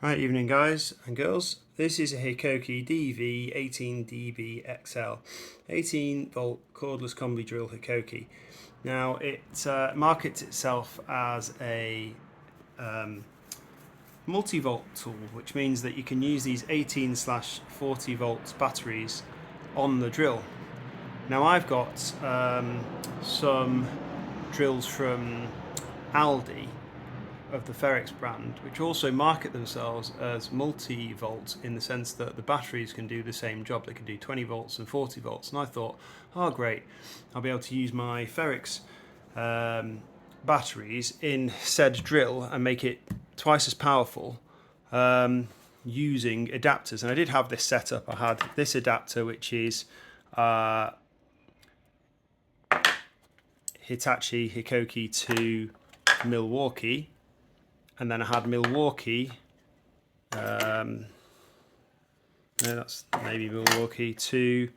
Right, evening guys and girls. This is a Hikoki DV18DB XL 18 volt cordless combi drill Hikoki. Now it markets itself as a multi-volt tool, which means that you can use these 18/40 volt batteries on the drill. Now I've got some drills from Aldi of the Ferrex brand, which also market themselves as multi-volt in the sense that the batteries can do the same job. They can do 20 volts and 40 volts. And I thought, oh great, I'll be able to use my Ferrex batteries in said drill and make it twice as powerful using adapters. And I did have this set up. I had this adapter, which is Hitachi Hikoki to Milwaukee. And then I had Milwaukee, no, that's maybe Milwaukee, to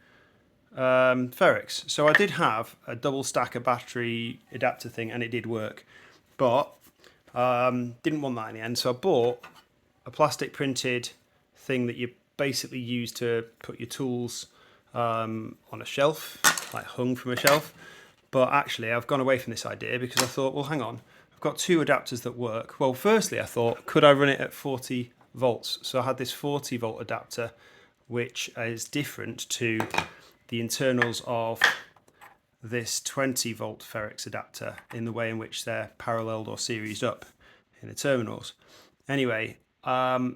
Ferrex. So I did have a double stacker battery adapter thing, and it did work, but didn't want that in the end. So I bought a plastic printed thing that you basically use to put your tools on a shelf, like hung from a shelf. But actually I've gone away from this idea because I thought, well, hang on, I've got two adapters that work. Well, firstly, I thought, could I run it at 40 volts? So I had this 40 volt adapter, which is different to the internals of this 20 volt Ferrex adapter in the way in which they're paralleled or seriesed up in the terminals. Anyway, I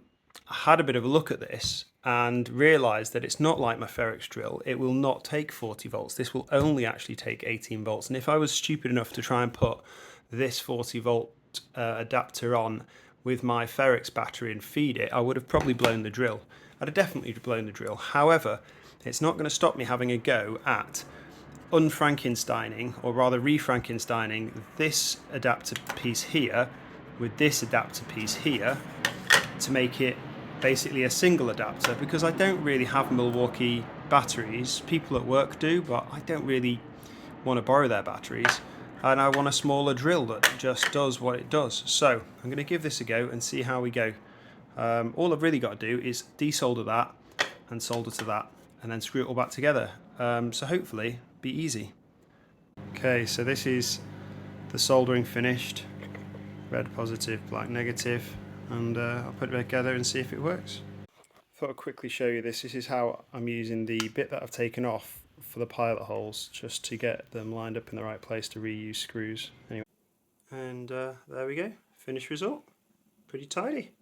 had a bit of a look at this and realised that it's not like my Ferrex drill. It will not take 40 volts. This will only actually take 18 volts. And if I was stupid enough to try and put this 40 volt adapter on with my Ferrex battery and feed it, I would have probably blown the drill. I'd have definitely blown the drill. However, it's not going to stop me having a go at unfrankensteining, or rather re-Frankensteining, this adapter piece here with this adapter piece here to make it basically a single adapter, because I don't really have Milwaukee batteries. People at work do, but I don't really want to borrow their batteries, and I want a smaller drill that just does what it does. So I'm going to give this a go and see how we go. All I've really got to do is desolder that and solder to that and then screw it all back together. So hopefully be easy. Okay, so this is the soldering finished. Red positive, black negative, and I'll put it together and see if it works. Thought I'd quickly show you this. This is how I'm using the bit that I've taken off for the pilot holes, just to get them lined up in the right place to reuse screws. Anyway, and there we go, finished result. Pretty tidy.